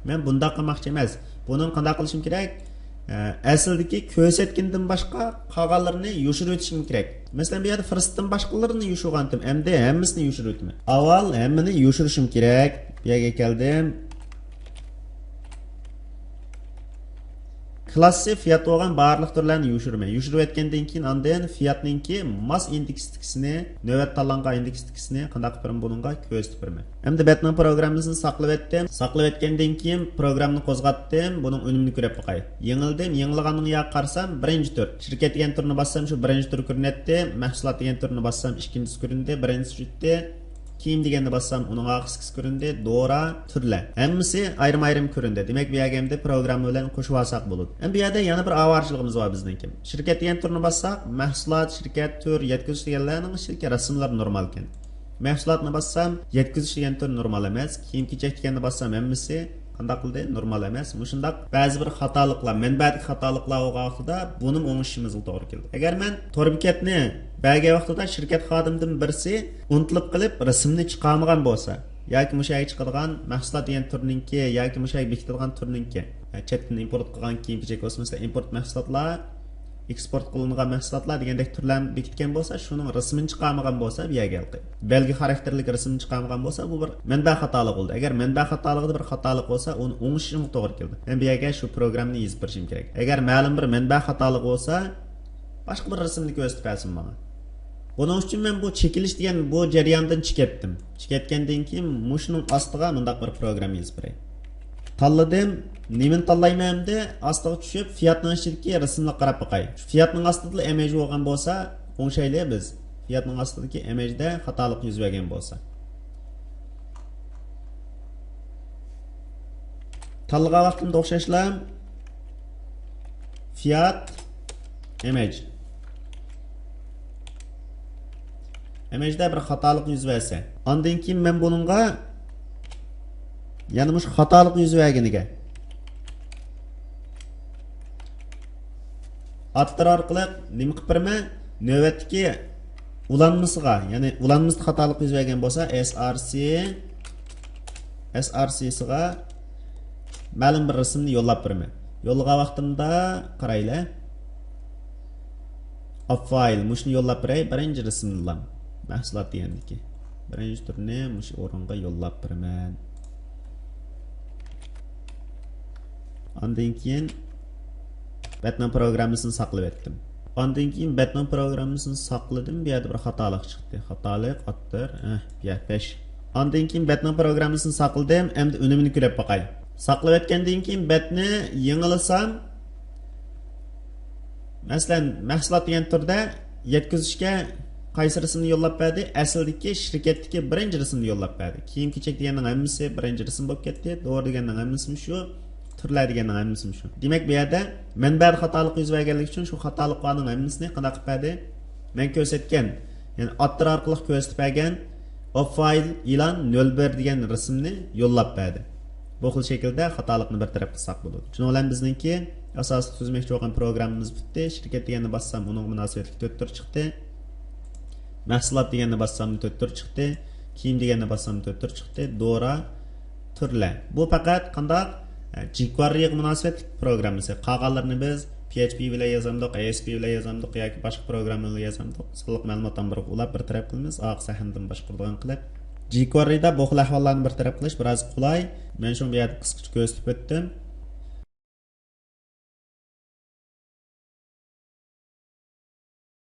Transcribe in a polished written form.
Men bunda qilmoqchi emas. Buni qanday qilishim kerak? Asldagi ko'rsatgandan boshqa qolganlarini yushirib o'tishim kerak. Masalan, bu yerda firstdan boshqalarini yushirgandim. Endi hammasini yushirib o'tman. Avval hammani yushirishim kerak. Bu yerga keldim. Klassi fiyat olgan barliq turlarni yushirman. Yushirib etgandan keyin ondan fiyatninki mas indeksini, navbat tanlangan indeksini qanday qilib buningga ko'rsatib beraman. Endi Batman programmasini saqlab etdim. Saqlab etgandan keyin programni qo'zg'atdim. Buning unumini ko'rib boqay. Yengildim. Yengilganning yoqqa qarsam birinchi tur. Shirkat degan turni bassam shu birinchi tur ko'rinadi. Mahsulot degan turni bassam ikkinchisi ko'rindi. Birinchisi jutdi. Kiyim deganni bassam uning oxirgisi ko'rindi. Dora, turlar. Hammasi ayrim-ayrim ko'rindi. Demak, bu yerda programma bilan qo'shib olsak bo'ladi. Endi bu yerda yana bir avarchiligimiz bor bizningki. Shirkat degan turni bassak, mahsulot, shirkat, tur, yetkazish deganlarning shirkat rasmlari normal ekan. Mahsulotni bassam, yetkazish degan tur normal emas. Kiyim-kechak deganni bassam hammasi qanday qildi? Normal emas. Mushundaq ba'zi bir xatoliklar, manbadagi xatoliklar bo'lganda buni o'ngishimizga to'g'ri keldi. Agar men to'rbekatni ba'zi vaqtida shirkat xodimidan birisi unutilib qilib rasmni chiqarmagan bo'lsa, yoki mushaga chiqadigan mahsulot degan turninki yoki mushaga bekitilgan turninki, chetdan import qilgan kiyim-kechak bo'lsa, import mahsulotlar, eksport qilingan mahsulotlar degandek turlarni bekitgan bo'lsa, shuning rasmini chiqarmagan bo'lsa, bu yerga keldi. Belgi xarakterlik rasmini chiqarmagan bo'lsa, bu bir manba xatolik bo'ldi. Agar manba xatoligida bir xatolik bo'lsa, uni o'ngishim to'g'ri keldi. Men bu yerga shu programni yozib berishim kerak. Agar ma'lum bir manba xatolik bo'lsa, boshqa bir rasmni ko'rsatib bersin menga. Buning uchun men bu chekilish degan bu jarayondan chiqatdim. Chiqatgandan keyin mushuning ostiga mundaq bir program yozib beray. Tanladim. Nimani tanlaymanimda ostiga tushib fiyatning ichidagi rasmga qarab boqay. Fiyatning ostida image bo'lgan bo'lsa, o'ngshayli biz. Fiyatning ostidagi imageda xatolik yuz bergan bo'lsa. Tanlagan vaqtimda o'xshashlam fiyat image. Imageda bir xatolik yuz bersa, ondan keyin men buningga yana mush xatolik yuz berganiga Attır orqali nima qilib berma? Navbatdagi ulanmasiga, ya'ni ulanmasida xatolik yuz bergan bo'lsa, src-siga ma'lum bir rasmni yo'llab berma. Yo'llagan vaqtimda qaraylar. File mushni yo'llab beray, birinchi rasmni mahsulot degandiki. Birinchi turni mush o'ringa yo'llab beraman. Ondan keyin Batman programmasini saqlab etdim. Ondan keyin Batman programmasini saqladim. Bu yerda bir xatolik chiqdi. Xatolik attır. Bu yer 5. Ondan keyin Batman programmasini saqladim. Endi unumini ko'rib boqay. Saqlab etgandan keyin Batni yangilasam, masalan, mahsulot degan turda yetkazishga qaysi rasmni yo'llab berdi? Asldagi shirkatdagi birinchi rasmni yo'llab berdi. Kiyim-kechak deganning hammasi birinchi rasm bo'lib ketdi. To'g'ri deganning hammasi shu. Turlar deganning hammasi shu. Demak, bu yerda manbada xatolik yuz berganligi uchun shu xatoliklarning hammasini qanday qilib berdi? Men ko'rsatgan, ya'ni attır orqali ko'rsatib bergan file e'lon 01 degan rasmni yo'llab berdi. Bu xil shaklda xatolikni bir taraf qilsak bo'ladi. Shuning bilan bizningki asosiy tuzmoqchi bo'lgan programmamiz bitdi. Shirkat deganni bassam, uning munosabatli 4 tur chiqdi. Mahsulot deganni bassam 4 tur chiqdi. Kiyim deganni bassam 4 tur chiqdi. Dora, turlar. Bu faqat qanday jQuery'ga munosabatli programmasi. Qolganlarni biz PHP bilan yozamdik, ASP bilan yozamdik yoki boshqa programma bilan yozamdik. Soliq ma'lumotdan bir ulab bir taraf qilamiz, oq sahndan boshqargan qilib. jQuery'da bu xil ahvollarni bir taraf qilish biroz qulay. Men shu bu yerda qisqacha ko'rsatib o'tdim.